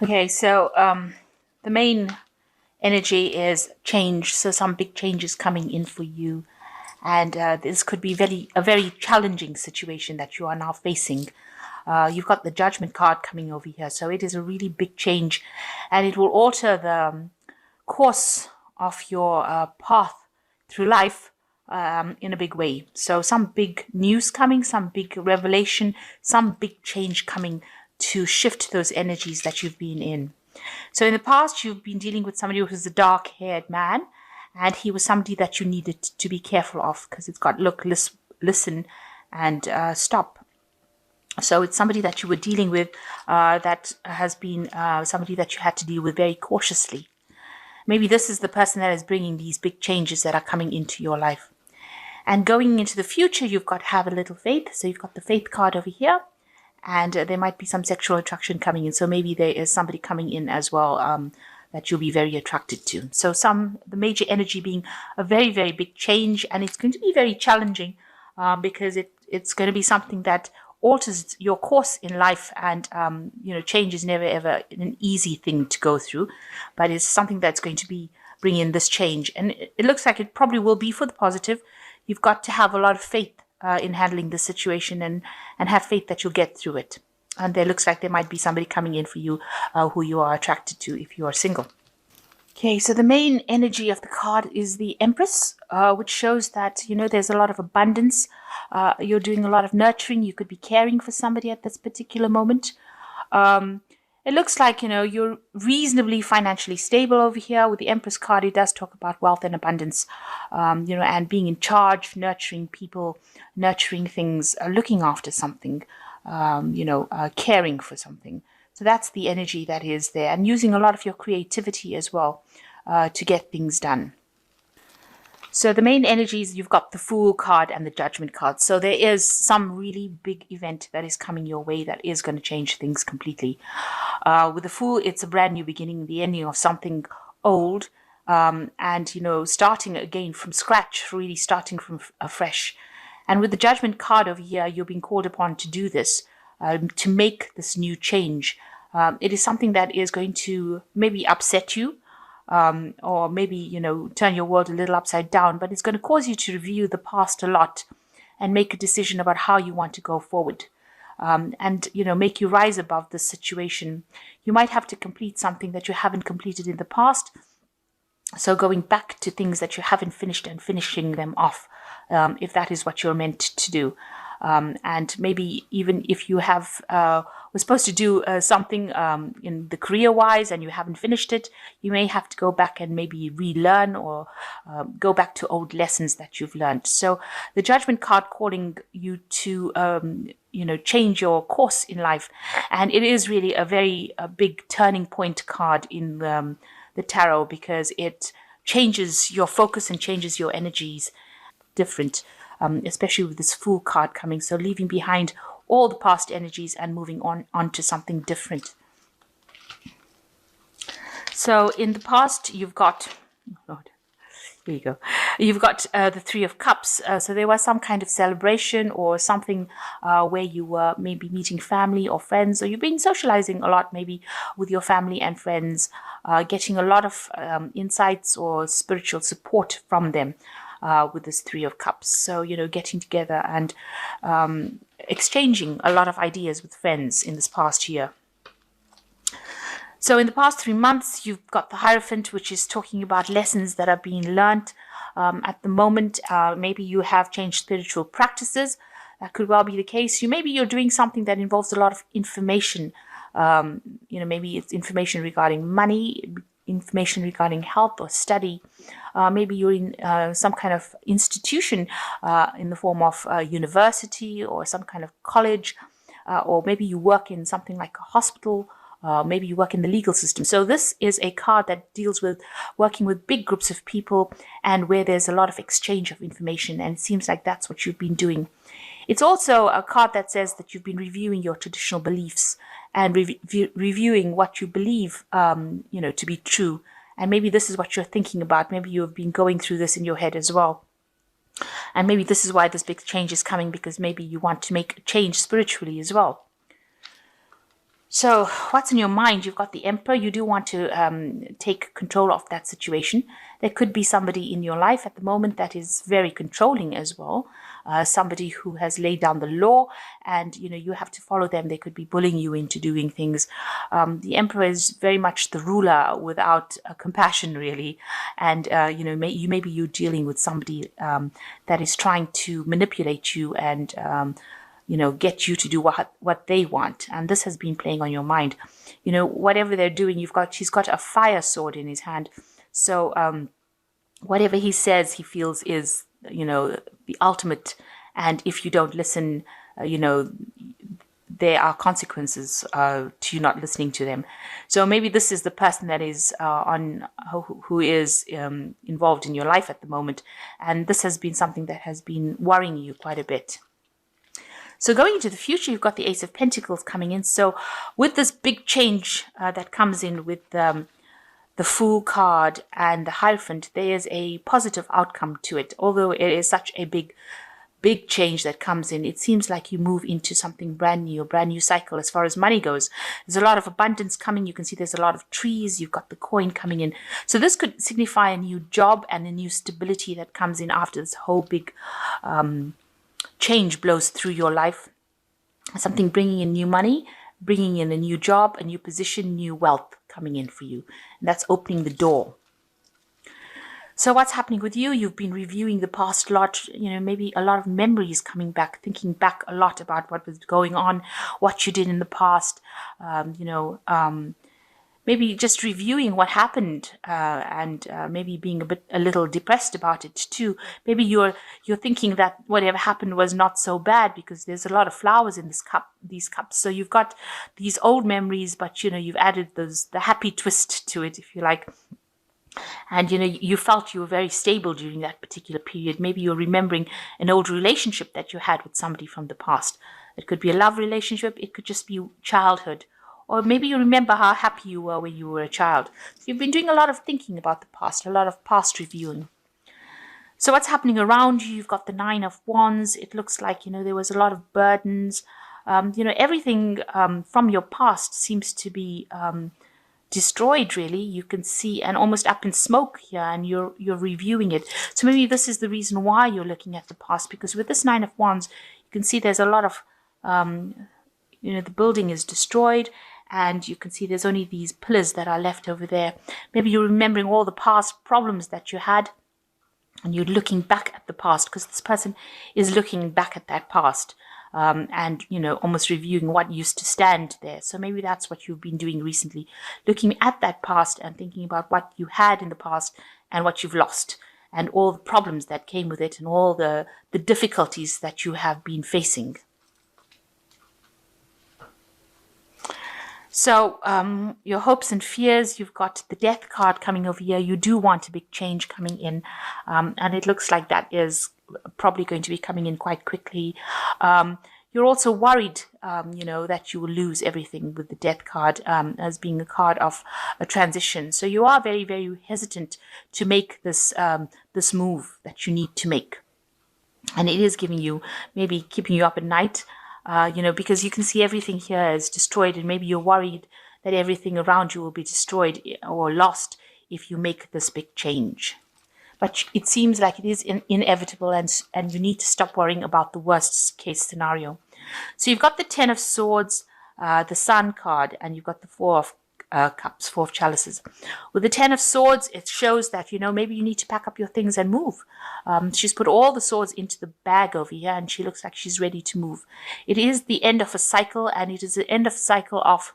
Okay, so the main energy is change. So some big changes coming in for you, and this could be a very challenging situation that you are now facing. You've got the Judgment card coming over here, so it is a really big change, and it will alter the course of your path through life in a big way. So some big news coming, some big revelation, some big change coming to shift those energies that you've been in. So in the past, you've been dealing with somebody who's a dark-haired man, and he was somebody that you needed to be careful of because it's got look, listen, and stop. So it's somebody that you were dealing with that has been somebody that you had to deal with very cautiously. Maybe this is the person that is bringing these big changes that are coming into your life. And going into the future, you've got to have a little faith. So you've got the faith card over here, and there might be some sexual attraction coming in. So maybe there is somebody coming in as well that you'll be very attracted to. So the major energy being a very, very big change, and it's going to be very challenging because it's going to be something that alters your course in life, and change is never ever an easy thing to go through, but it's something that's going to be bring in this change, and it looks like it probably will be for the positive. You've got to have a lot of faith in handling the situation, and have faith that you'll get through it. And there looks like there might be somebody coming in for you who you are attracted to if you are single. Okay, so the main energy of the card is the Empress, which shows that, there's a lot of abundance. You're doing a lot of nurturing. You could be caring for somebody at this particular moment. It looks like, you're reasonably financially stable over here. With the Empress card, it does talk about wealth and abundance, and being in charge, nurturing people, nurturing things, looking after something, caring for something. So that's the energy that is there, and using a lot of your creativity as well to get things done. So the main energies, you've got the Fool card and the Judgment card. So there is some really big event that is coming your way that is going to change things completely. With the Fool, it's a brand new beginning, the ending of something old, and, starting again from scratch, really starting from afresh. And with the Judgment card over here, you're being called upon to do this, to make this new change. It is something that is going to maybe upset you, or maybe, turn your world a little upside down, but it's going to cause you to review the past a lot and make a decision about how you want to go forward. And, make you rise above this situation. You might have to complete something that you haven't completed in the past. So going back to things that you haven't finished and finishing them off, if that is what you're meant to do. And maybe even if you were supposed to do something in the career-wise and you haven't finished it, you may have to go back and maybe relearn or go back to old lessons that you've learned. So the Judgment card calling you to change your course in life, and it is really a big turning point card in the tarot, because it changes your focus and changes your energies different, especially with this Fool card coming. So leaving behind all the past energies and moving on to something different. So in the past, you've got, oh Lord, here you go. You've got the Three of Cups. So there was some kind of celebration or something where you were maybe meeting family or friends, or you've been socializing a lot maybe with your family and friends, getting a lot of insights or spiritual support from them with this Three of Cups. So, getting together and exchanging a lot of ideas with friends in this past year. So in the past 3 months, you've got the Hierophant, which is talking about lessons that are being learnt. At the moment, maybe you have changed spiritual practices. That could well be the case. Maybe you're doing something that involves a lot of information. Maybe it's information regarding money, information regarding health or study. Maybe you're in some kind of institution in the form of a university or some kind of college, or maybe you work in something like a hospital. Maybe you work in the legal system. So this is a card that deals with working with big groups of people and where there's a lot of exchange of information. And it seems like that's what you've been doing. It's also a card that says that you've been reviewing your traditional beliefs and reviewing what you believe, to be true. And maybe this is what you're thinking about. Maybe you've been going through this in your head as well. And maybe this is why this big change is coming, because maybe you want to make a change spiritually as well. So what's in your mind? You've got the Emperor. You do want to take control of that situation. There could be somebody in your life at the moment that is very controlling as well. Somebody who has laid down the law, and you have to follow them. They could be bullying you into doing things. The Emperor is very much the ruler without compassion, really. And maybe you're dealing with somebody that is trying to manipulate you and get you to do what they want. And this has been playing on your mind. Whatever they're doing, he's got a fire sword in his hand. So whatever he says, he feels is, the ultimate. And if you don't listen, there are consequences to you not listening to them. So maybe this is the person that is who is involved in your life at the moment. And this has been something that has been worrying you quite a bit. So going into the future, you've got the Ace of Pentacles coming in. So with this big change that comes in with the Fool card and the Hierophant, there is a positive outcome to it. Although it is such a big change that comes in, it seems like you move into something brand new, a brand new cycle as far as money goes. There's a lot of abundance coming. You can see there's a lot of trees. You've got the coin coming in. So this could signify a new job and a new stability that comes in after this whole big change blows through your life. Something bringing in new money, bringing in a new job, a new position, new wealth coming in for you. And that's opening the door. So what's happening with you? You've been reviewing the past a lot, maybe a lot of memories coming back, thinking back a lot about what was going on, what you did in the past, maybe just reviewing what happened and maybe being a little depressed about it too. Maybe you're thinking that whatever happened was not so bad because there's a lot of flowers in these cups. So you've got these old memories, but you've added the happy twist to it, if you like. And you felt you were very stable during that particular period. Maybe you're remembering an old relationship that you had with somebody from the past. It could be a love relationship. It could just be childhood. Or maybe you remember how happy you were when you were a child. You've been doing a lot of thinking about the past, a lot of past reviewing. So what's happening around you? You've got the Nine of Wands. It looks like, there was a lot of burdens. Everything from your past seems to be destroyed, really. You can see, and almost up in smoke here, and you're reviewing it. So maybe this is the reason why you're looking at the past, because with this Nine of Wands, you can see there's a lot of, the building is destroyed, and you can see there's only these pillars that are left over there. Maybe you're remembering all the past problems that you had, and you're looking back at the past, because this person is looking back at that past. And almost reviewing what used to stand there. So maybe that's what you've been doing recently, looking at that past and thinking about what you had in the past and what you've lost and all the problems that came with it and all the difficulties that you have been facing. So your hopes and fears, you've got the Death card coming over here. You do want a big change coming in, and it looks like that is probably going to be coming in quite quickly. You're also worried, that you will lose everything with the Death card as being a card of a transition. So you are very, very hesitant to make this move that you need to make. And it is giving you, maybe keeping you up at night, because you can see everything here is destroyed, and maybe you're worried that everything around you will be destroyed or lost if you make this big change. But it seems like it is inevitable, and you need to stop worrying about the worst case scenario. So you've got the Ten of Swords, the Sun card, and you've got the Four of Cups, Four of Chalices. With the Ten of Swords, it shows that, maybe you need to pack up your things and move. She's put all the swords into the bag over here, and she looks like she's ready to move. It is the end of a cycle, and it is the end of a cycle of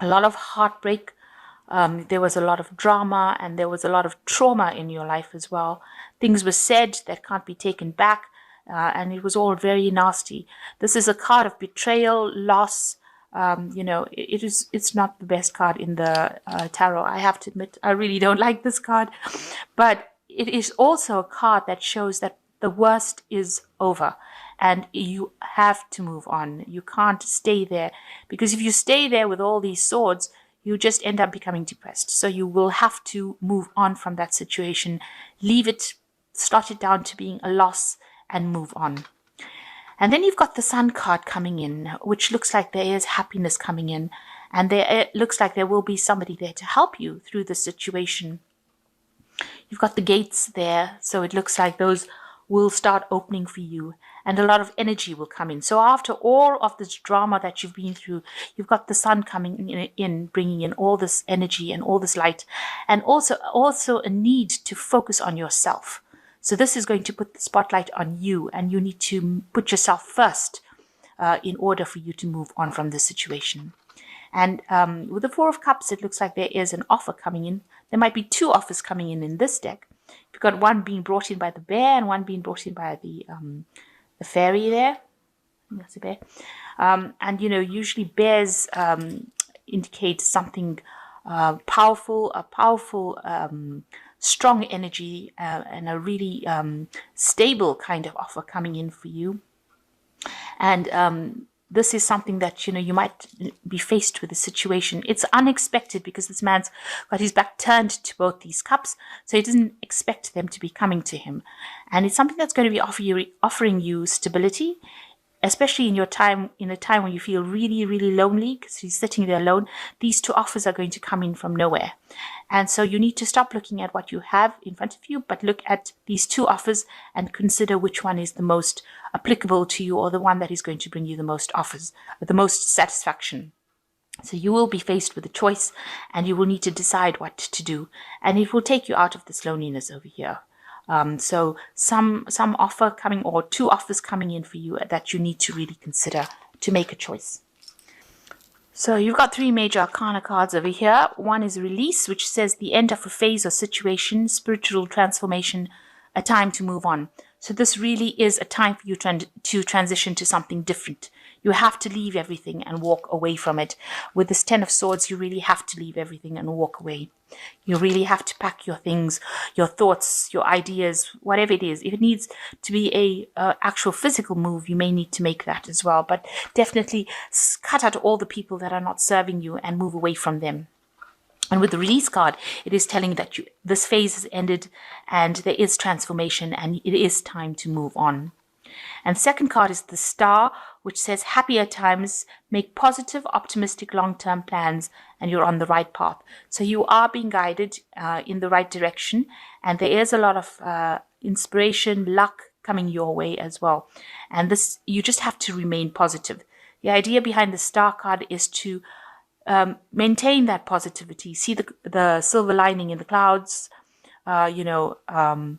a lot of heartbreak. There was a lot of drama, and there was a lot of trauma in your life as well. Things were said that can't be taken back, and it was all very nasty. This is a card of betrayal, loss. It's not the best card in the tarot. I have to admit, I really don't like this card. But it is also a card that shows that the worst is over, and you have to move on. You can't stay there, because if you stay there with all these swords, you just end up becoming depressed. So you will have to move on from that situation, leave it, start it down to being a loss, and move on. And then you've got the Sun card coming in, which looks like there is happiness coming in. And it looks like there will be somebody there to help you through the situation. You've got the gates there, so it looks like those will start opening for you, and a lot of energy will come in. So after all of this drama that you've been through, you've got the Sun coming in, bringing in all this energy and all this light, and also a need to focus on yourself. So this is going to put the spotlight on you, and you need to put yourself first in order for you to move on from this situation. And with the Four of Cups, it looks like there is an offer coming in. There might be two offers coming in this deck. You've got one being brought in by the bear and one being brought in by the fairy there. That's a bear. And, you know, usually bears indicate something powerful, strong energy and a really stable kind of offer coming in for you. And this is something that, you know, you might be faced with a situation. It's unexpected because this man's got his back turned to both these cups, so he doesn't expect them to be coming to him. And it's something that's going to be offering you stability, especially in a time when you feel really, really lonely because he's sitting there alone. These two offers are going to come in from nowhere. And so you need to stop looking at what you have in front of you, but look at these two offers and consider which one is the most applicable to you, or the one that is going to bring you the most offers, the most satisfaction. So you will be faced with a choice, and you will need to decide what to do. And it will take you out of this loneliness over here. So some offer coming, or two offers coming in for you that you need to really consider to make a choice. So you've got three major arcana cards over here. One is release, which says the end of a phase or situation, spiritual transformation, a time to move on. So this really is a time for you to transition to something different. You have to leave everything and walk away from it. With this Ten of Swords, you really have to leave everything and walk away. You really have to pack your things, your thoughts, your ideas, whatever it is. If it needs to be a actual physical move, you may need to make that as well. But definitely cut out all the people that are not serving you and move away from them. And with the release card, it is telling that this phase has ended and there is transformation and it is time to move on. And second card is the Star, which says happier times, make positive, optimistic, long-term plans, and you're on the right path. So you are being guided in the right direction, and there is a lot of inspiration, luck coming your way as well. And this, you just have to remain positive. The idea behind the Star card is to maintain that positivity, see the silver lining in the clouds, and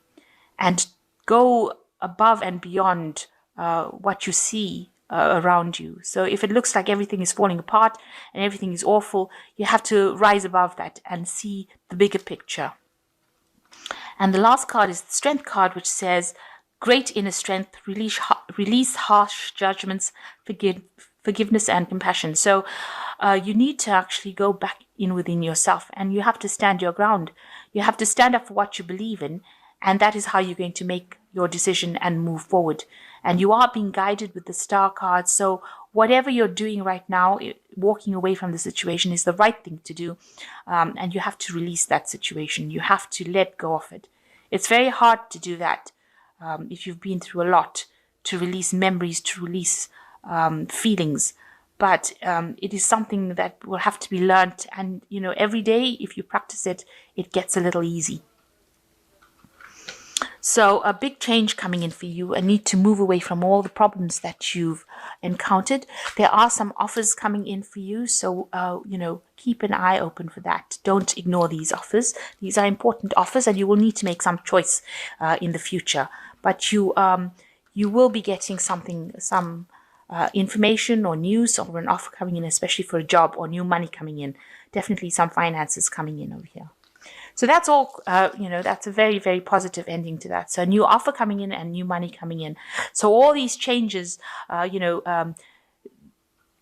go above and beyond what you see around you. So if it looks like everything is falling apart and everything is awful, you have to rise above that and see the bigger picture. And the last card is the Strength card, which says great inner strength, release harsh judgments, forgiveness and compassion. So you need to actually go back in within yourself, and you have to stand your ground. You have to stand up for what you believe in, and that is how you're going to make your decision and move forward. And you are being guided with the Star card. So whatever you're doing right now, walking away from the situation is the right thing to do. And you have to release that situation. You have to let go of it. It's very hard to do that if you've been through a lot, to release memories, to release feelings. But it is something that will have to be learned. And, you know, every day, if you practice it, it gets a little easy. So a big change coming in for you, a need to move away from all the problems that you've encountered. There are some offers coming in for you. So, keep an eye open for that. Don't ignore these offers. These are important offers, and you will need to make some choice in the future. But you will be getting some information or news or an offer coming in, especially for a job, or new money coming in. Definitely some finances coming in over here. So that's all, that's a very, very positive ending to that. So a new offer coming in and new money coming in. So all these changes,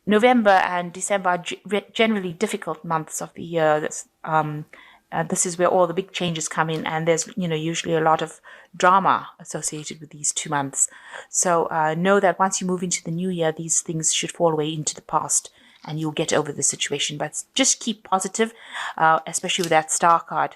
November and December are generally difficult months of the year. This is where all the big changes come in, and there's, usually a lot of drama associated with these 2 months. So know that once you move into the new year, these things should fall away into the past, and you'll get over the situation. But just keep positive, especially with that Star card.